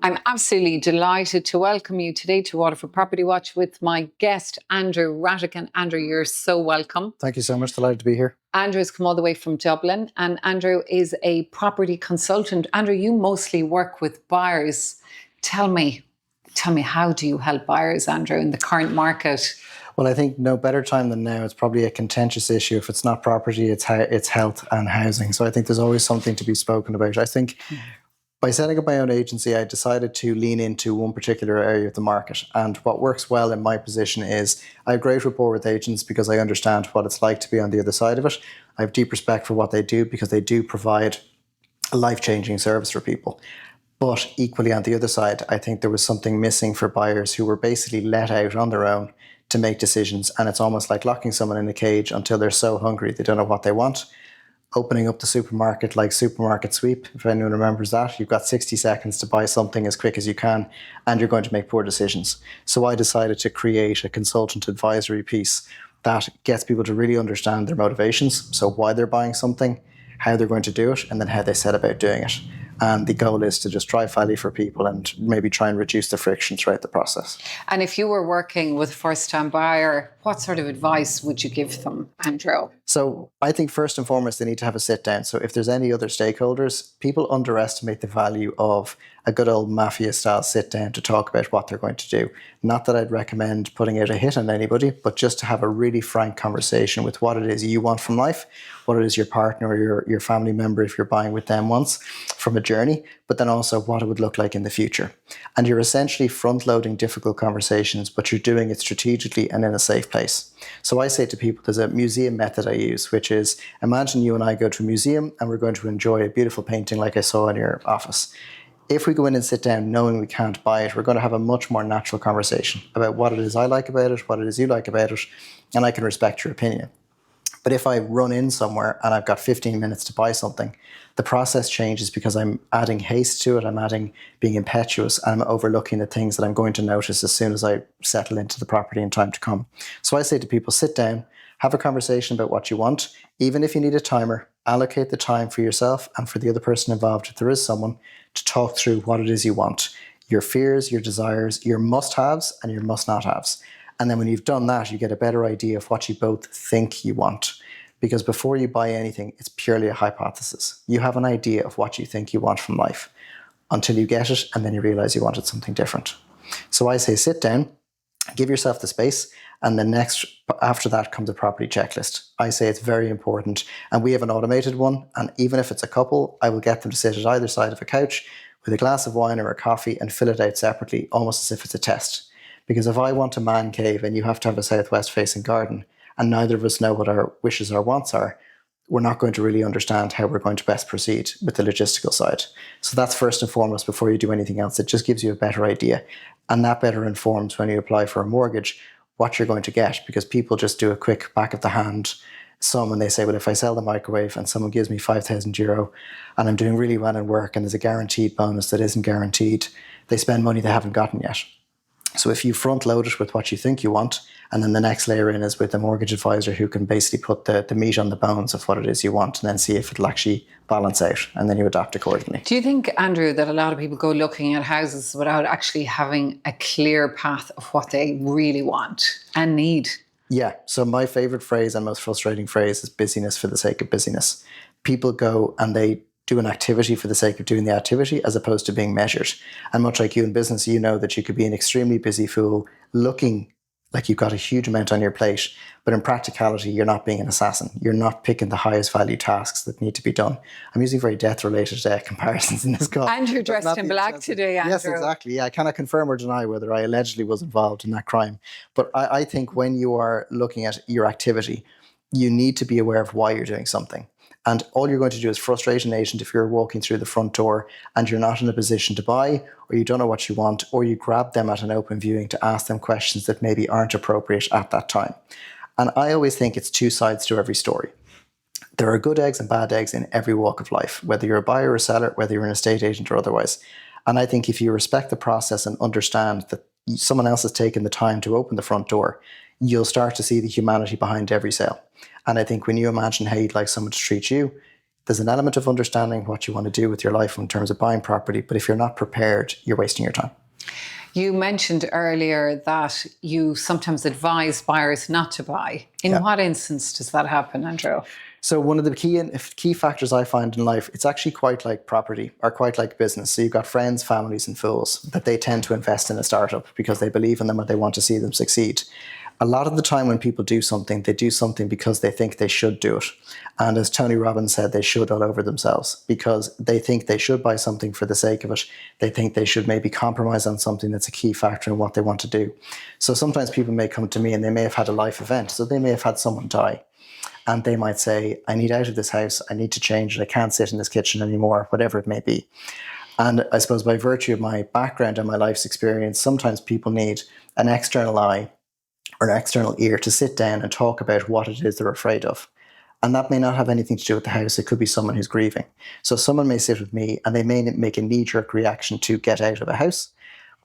I'm absolutely delighted to welcome you today to Waterford Property Watch with my guest, Andrew Rhatigan. Andrew, you're so welcome. Thank you so much. Delighted to be here. Andrew has come all the way from Dublin, and Andrew is a property consultant. Andrew, you mostly work with buyers. Tell me, how do you help buyers, Andrew, in the current market? Well, I think no better time than now. It's probably a contentious issue. If it's not property, it's health and housing. So I think there's always something to be spoken about. I think by setting up my own agency, I decided to lean into one particular area of the market. And what works well in my position is I have great rapport with agents because I understand what it's like to be on the other side of it. I have deep respect for what they do because they do provide a life-changing service for people. But equally on the other side, I think there was something missing for buyers who were basically let out on their own to make decisions. And it's almost like locking someone in a cage until they're so hungry they don't know what they want. Opening up the supermarket like supermarket sweep, if anyone remembers that, you've got 60 seconds to buy something as quick as you can and you're going to make poor decisions. So I decided to create a consultant advisory piece that gets people to really understand their motivations. So why they're buying something, how they're going to do it, and then how they set about doing it. And the goal is to just drive value for people and maybe try and reduce the friction throughout the process. And if you were working with a first-time buyer, what sort of advice would you give them, Andrew? So I think first and foremost, they need to have a sit down. So if there's any other stakeholders, people underestimate the value of a good old mafia style sit down to talk about what they're going to do. Not that I'd recommend putting out a hit on anybody, but just to have a really frank conversation with what it is you want from life, what it is your partner or your family member, if you're buying with them, wants from a journey, but then also what it would look like in the future. And you're essentially front loading difficult conversations, but you're doing it strategically and in a safe place. So I say to people, there's a museum method I use, which is imagine you and I go to a museum and we're going to enjoy a beautiful painting like I saw in your office. If we go in and sit down knowing we can't buy it, we're going to have a much more natural conversation about what it is I like about it, what it is you like about it, and I can respect your opinion. But if I run in somewhere and I've got 15 minutes to buy something, the process changes because I'm adding haste to it, I'm adding being impetuous, and I'm overlooking the things that I'm going to notice as soon as I settle into the property in time to come. So I say to people, sit down, have a conversation about what you want. Even if you need a timer, allocate the time for yourself and for the other person involved, if there is someone, to talk through what it is you want. Your fears, your desires, your must-haves and your must-not-haves. And then when you've done that, you get a better idea of what you both think you want. Because before you buy anything, it's purely a hypothesis. You have an idea of what you think you want from life until you get it, and then you realize you wanted something different. So I say sit down, give yourself the space, and then after that comes a property checklist. I say it's very important, and we have an automated one, and even if it's a couple, I will get them to sit at either side of a couch with a glass of wine or a coffee and fill it out separately, almost as if it's a test. Because if I want a man cave and you have to have a southwest facing garden, and neither of us know what our wishes or wants are, we're not going to really understand how we're going to best proceed with the logistical side. So that's first and foremost before you do anything else. It just gives you a better idea. And that better informs when you apply for a mortgage what you're going to get, because people just do a quick back of the hand sum and they say, well, if I sell the microwave and someone gives me €5,000 and I'm doing really well in work and there's a guaranteed bonus that isn't guaranteed, they spend money they haven't gotten yet. So if you front load it with what you think you want, and then the next layer in is with a mortgage advisor who can basically put the meat on the bones of what it is you want and then see if it'll actually balance out, and then you adapt accordingly. Do you think, Andrew, that a lot of people go looking at houses without actually having a clear path of what they really want and need? Yeah. So my favorite phrase and most frustrating phrase is busyness for the sake of busyness. People go and they do an activity for the sake of doing the activity as opposed to being measured. And much like you in business, you know that you could be an extremely busy fool looking like you've got a huge amount on your plate, but in practicality, you're not being an assassin. You're not picking the highest value tasks that need to be done. I'm using very death-related comparisons in this call. And you're dressed in black today, Andrew. Yes, exactly. Yeah, I cannot confirm or deny whether I allegedly was involved in that crime. But I think when you are looking at your activity, you need to be aware of why you're doing something. And all you're going to do is frustrate an agent if you're walking through the front door and you're not in a position to buy, or you don't know what you want, or you grab them at an open viewing to ask them questions that maybe aren't appropriate at that time. And I always think it's two sides to every story. There are good eggs and bad eggs in every walk of life, whether you're a buyer or a seller, whether you're an estate agent or otherwise. And I think if you respect the process and understand that someone else has taken the time to open the front door, you'll start to see the humanity behind every sale. And I think when you imagine how you'd like someone to treat you, There's an element of understanding what you want to do with your life in terms of buying property, but if you're not prepared, you're wasting your time. You mentioned earlier that you sometimes advise buyers not to buy. In what instance does that happen, Andrew? So one of the key factors I find in life, it's actually quite like property or quite like business. So you've got friends, families and fools that they tend to invest in a startup because they believe in them or they want to see them succeed. A lot of the time when people do something, they do something because they think they should do it. And as Tony Robbins said, they should all over themselves because they think they should buy something for the sake of it. They think they should maybe compromise on something that's a key factor in what they want to do. So sometimes people may come to me and they may have had a life event. So they may have had someone die. And they might say, I need out of this house. I need to change it. I can't sit in this kitchen anymore, whatever it may be. And I suppose by virtue of my background and my life's experience, sometimes people need an external eye or an external ear to sit down and talk about what it is they're afraid of. And that may not have anything to do with the house. It could be someone who's grieving. So someone may sit with me and they may make a knee-jerk reaction to get out of a house.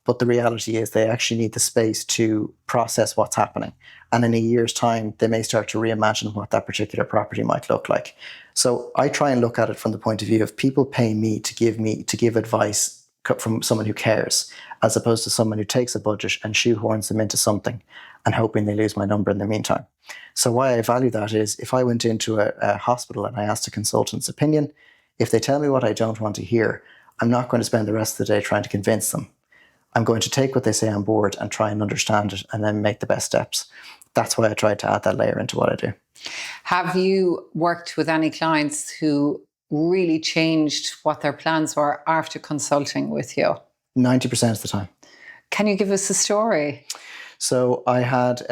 But the reality is they actually need the space to process what's happening. And in a year's time, they may start to reimagine what that particular property might look like. So I try and look at it from the point of view of people paying me to give advice from someone who cares, as opposed to someone who takes a budget and shoehorns them into something and hoping they lose my number in the meantime. So why I value that is if I went into a hospital and I asked a consultant's opinion, if they tell me what I don't want to hear, I'm not going to spend the rest of the day trying to convince them. I'm going to take what they say on board and try and understand it and then make the best steps. That's why I try to add that layer into what I do. Have you worked with any clients who really changed what their plans were after consulting with you? 90% of the time. Can you give us a story? So I had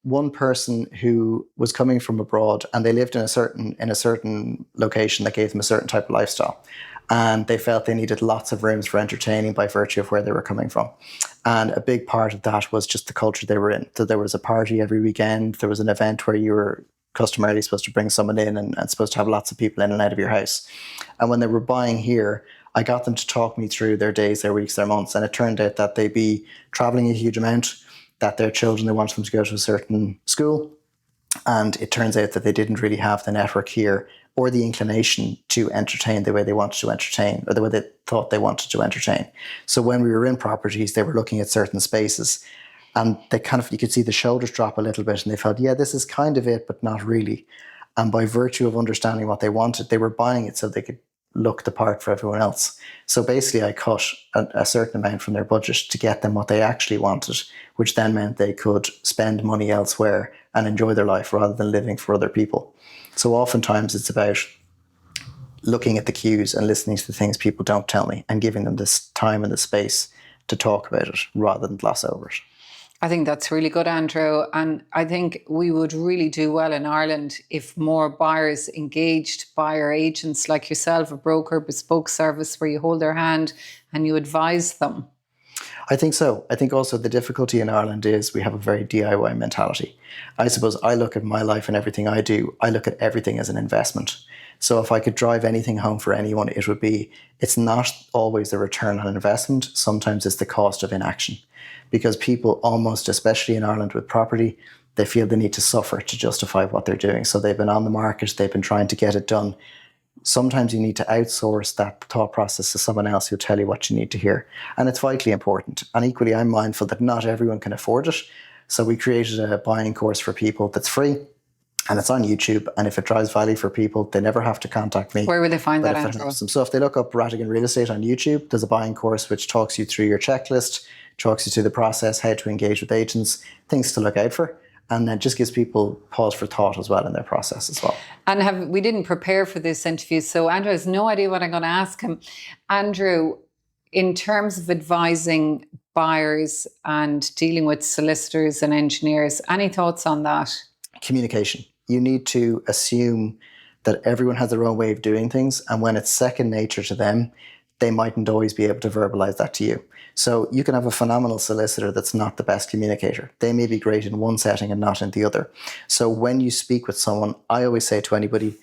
one person who was coming from abroad and they lived in a certain location that gave them a certain type of lifestyle. And they felt they needed lots of rooms for entertaining by virtue of where they were coming from. And a big part of that was just the culture they were in. So there was a party every weekend. There was an event where you were customarily supposed to bring someone in and supposed to have lots of people in and out of your house. And when they were buying here, I got them to talk me through their days, their weeks, their months. And it turned out that they'd be traveling a huge amount, that their children, they wanted them to go to a certain school. And it turns out that they didn't really have the network here or the inclination to entertain the way they wanted to entertain or the way they thought they wanted to entertain. So when we were in properties, they were looking at certain spaces and they you could see the shoulders drop a little bit and they felt, yeah, this is kind of it, but not really. And by virtue of understanding what they wanted, they were buying it so they could look the part for everyone else. So basically I cut a certain amount from their budget to get them what they actually wanted, which then meant they could spend money elsewhere and enjoy their life rather than living for other people. So oftentimes it's about looking at the cues and listening to the things people don't tell me and giving them this time and the space to talk about it rather than gloss over it. I think that's really good, Andrew. And I think we would really do well in Ireland if more buyers engaged buyer agents like yourself, a broker, bespoke service where you hold their hand and you advise them. I think so. I think also the difficulty in Ireland is we have a very DIY mentality. I suppose I look at my life and everything I do, I look at everything as an investment. So if I could drive anything home for anyone, it would be, it's not always the return on investment. Sometimes it's the cost of inaction. Because people almost, especially in Ireland with property, they feel they need to suffer to justify what they're doing. So they've been on the market, they've been trying to get it done. Sometimes you need to outsource that thought process to someone else who'll tell you what you need to hear. And it's vitally important. And equally, I'm mindful that not everyone can afford it. So we created a buying course for people that's free and it's on YouTube. And if it drives value for people, they never have to contact me. Where will they find that, Andrew? So if they look up Rhatigan Real Estate on YouTube, there's a buying course which talks you through your checklist, talks you through the process, how to engage with agents, things to look out for. And then just gives people pause for thought as well in their process as well. And we didn't prepare for this interview, so Andrew has no idea what I'm going to ask him. Andrew, in terms of advising buyers and dealing with solicitors and engineers, any thoughts on that? Communication. You need to assume that everyone has their own way of doing things, and when it's second nature to them, they mightn't always be able to verbalize that to you. So you can have a phenomenal solicitor that's not the best communicator. They may be great in one setting and not in the other. So when you speak with someone, I always say to anybody,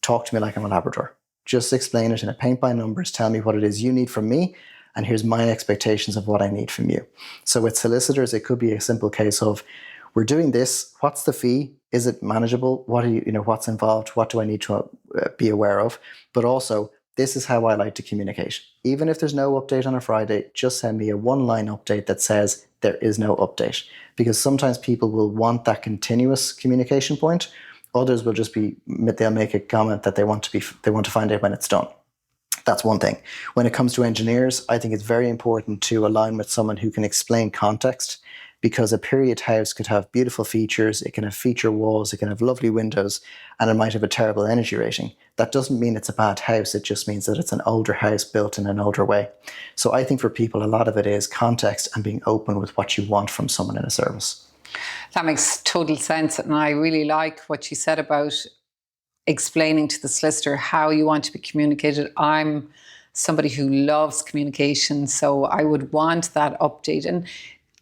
talk to me like I'm a Labrador. Just explain it in a paint by numbers. Tell me what it is you need from me. And here's my expectations of what I need from you. So with solicitors, it could be a simple case of, we're doing this. What's the fee? Is it manageable? What are what's involved? What do I need to be aware of? But also, this is how I like to communicate. Even if there's no update on a Friday, just send me a one-line update that says there is no update. Because sometimes people will want that continuous communication point. Others will just they'll make a comment that they want to find out when it's done. That's one thing. When it comes to engineers, I think it's very important to align with someone who can explain context, because a period house could have beautiful features, it can have feature walls, it can have lovely windows, and it might have a terrible energy rating. That doesn't mean it's a bad house, it just means that it's an older house built in an older way. So I think for people, a lot of it is context and being open with what you want from someone in a service. That makes total sense. And I really like what you said about explaining to the solicitor how you want to be communicated. I'm somebody who loves communication, so I would want that update. And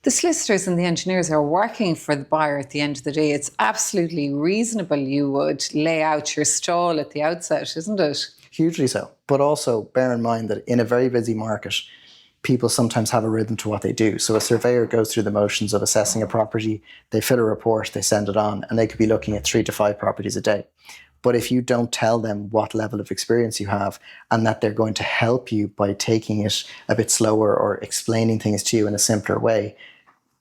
the solicitors and the engineers are working for the buyer at the end of the day. It's absolutely reasonable you would lay out your stall at the outset, isn't it? Hugely so. But also bear in mind that in a very busy market, people sometimes have a rhythm to what they do. So a surveyor goes through the motions of assessing a property, they fill a report, they send it on, and they could be looking at 3 to 5 properties a day. But if you don't tell them what level of experience you have and that they're going to help you by taking it a bit slower or explaining things to you in a simpler way,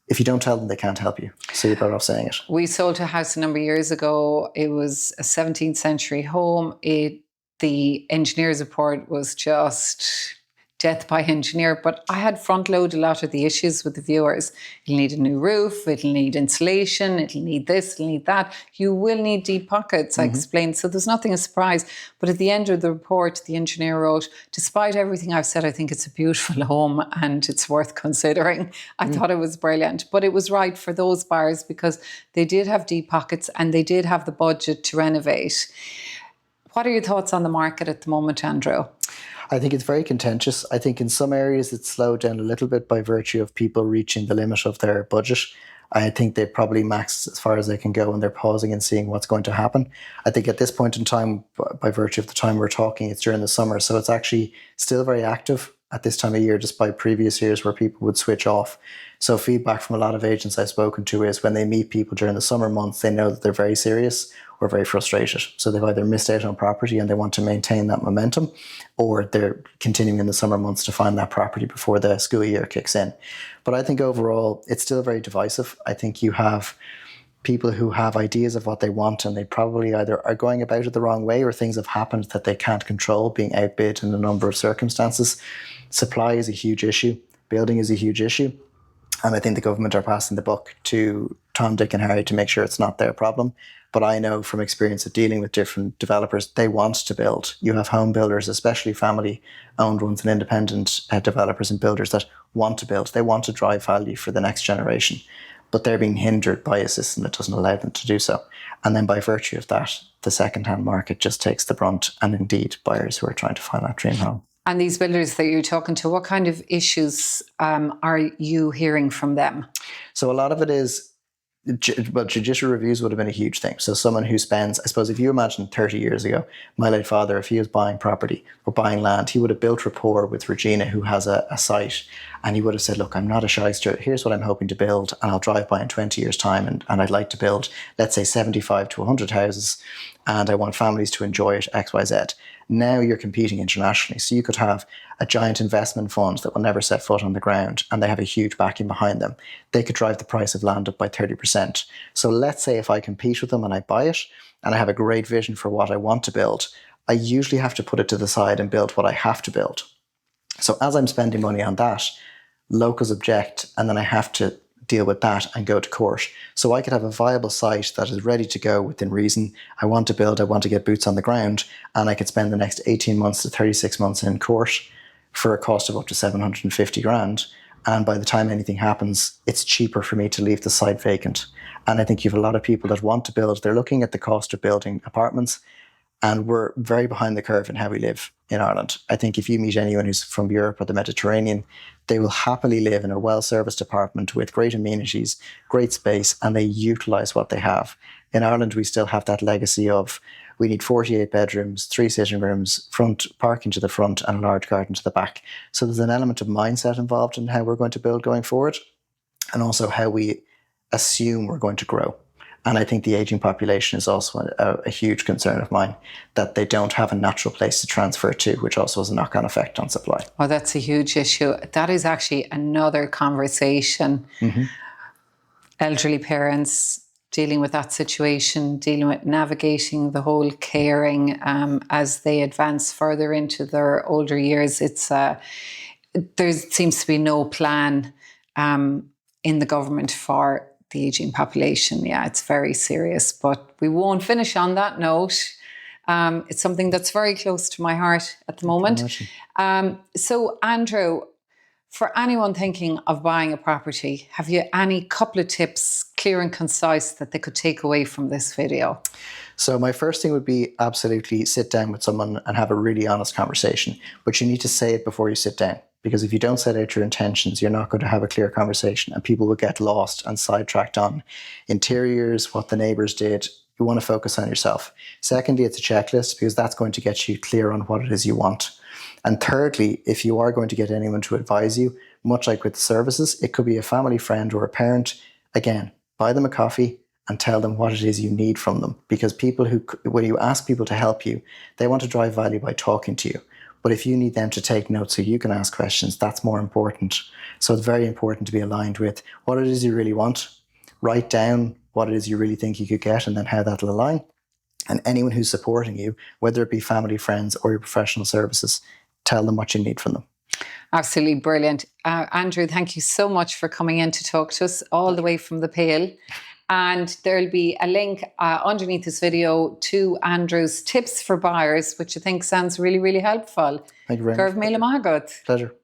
if you don't tell them, they can't help you. So you're better off saying it. We sold a house a number of years ago. It was a 17th century home. The engineer's report was just death by engineer, but I had front load a lot of the issues with the viewers. It'll need a new roof, it'll need insulation, it'll need this, it'll need that. You will need deep pockets, I explained. So there's nothing a surprise. But at the end of the report, the engineer wrote, despite everything I've said, I think it's a beautiful home and it's worth considering. I thought it was brilliant. But it was right for those buyers because they did have deep pockets and they did have the budget to renovate. What are your thoughts on the market at the moment, Andrew? I think it's very contentious. I think in some areas it's slowed down a little bit by virtue of people reaching the limit of their budget. I think they've probably maxed as far as they can go and they're pausing and seeing what's going to happen. I think at this point in time, by virtue of the time we're talking, it's during the summer. So it's actually still very active at this time of year, despite previous years where people would switch off. So feedback from a lot of agents I've spoken to is when they meet people during the summer months, they know that they're very serious or very frustrated. So they've either missed out on property and they want to maintain that momentum, or they're continuing in the summer months to find that property before the school year kicks in. But I think overall, it's still very divisive. I think you have people who have ideas of what they want and they probably either are going about it the wrong way or things have happened that they can't control, being outbid in a number of circumstances. Supply is a huge issue. Building is a huge issue. And I think the government are passing the buck to Tom, Dick and Harry to make sure it's not their problem. But I know from experience of dealing with different developers, they want to build. You have home builders, especially family-owned ones and independent developers and builders that want to build. They want to drive value for the next generation, but they're being hindered by a system that doesn't allow them to do so. And then by virtue of that, the second-hand market just takes the brunt, and indeed buyers who are trying to find that dream home. And these builders that you're talking to, what kind of issues are you hearing from them? So a lot of it is, well, judicial reviews would have been a huge thing. So someone who spends, I suppose if you imagine 30 years ago, my late father, if he was buying property or buying land, he would have built rapport with Regina, who has a site, and he would have said, look, I'm not a shyster. Here's what I'm hoping to build, and I'll drive by in 20 years' time, and I'd like to build, let's say, 75 to 100 houses, and I want families to enjoy it, X, Y, Z. Now you're competing internationally. So you could have a giant investment fund that will never set foot on the ground and they have a huge backing behind them. They could drive the price of land up by 30%. So let's say if I compete with them and I buy it and I have a great vision for what I want to build, I usually have to put it to the side and build what I have to build. So as I'm spending money on that, locals object and then I have to deal with that and go to court. So I could have a viable site that is ready to go within reason. I want to build, I want to get boots on the ground, and I could spend the next 18 months to 36 months in court for a cost of up to 750 grand. And by the time anything happens, it's cheaper for me to leave the site vacant. And I think you have a lot of people that want to build, they're looking at the cost of building apartments, and we're very behind the curve in how we live in Ireland. I think if you meet anyone who's from Europe or the Mediterranean, they will happily live in a well-serviced apartment with great amenities, great space, and they utilise what they have. In Ireland, we still have that legacy of we need 48 bedrooms, 3 sitting rooms, front parking to the front, and a large garden to the back. So there's an element of mindset involved in how we're going to build going forward, and also how we assume we're going to grow. And I think the aging population is also a huge concern of mine, that they don't have a natural place to transfer to, which also has a knock-on effect on supply. Oh, that's a huge issue. That is actually another conversation. Elderly parents dealing with that situation, dealing with navigating the whole caring as they advance further into their older years. There seems to be no plan in the government for the ageing population. Yeah, it's very serious, but we won't finish on that note. It's something that's very close to my heart at the moment. So Andrew, for anyone thinking of buying a property, have you any couple of tips, clear and concise, that they could take away from this video? So my first thing would be absolutely sit down with someone and have a really honest conversation. But you need to say it before you sit down, because if you don't set out your intentions, you're not going to have a clear conversation, and people will get lost and sidetracked on interiors, what the neighbours did. You want to focus on yourself. Secondly, it's a checklist, because that's going to get you clear on what it is you want. And thirdly, if you are going to get anyone to advise you, much like with the services, it could be a family friend or a parent. Again, buy them a coffee and tell them what it is you need from them. Because when you ask people to help you, they want to drive value by talking to you. But if you need them to take notes so you can ask questions, that's more important. So it's very important to be aligned with what it is you really want. Write down what it is you really think you could get, and then how that'll align. And anyone who's supporting you, whether it be family, friends, or your professional services, tell them what you need from them. Absolutely brilliant. Andrew, thank you so much for coming in to talk to us all the way from the Pale. And there'll be a link underneath this video to Andrew's tips for buyers, which I think sounds really, really helpful. Thank you very much. Pleasure.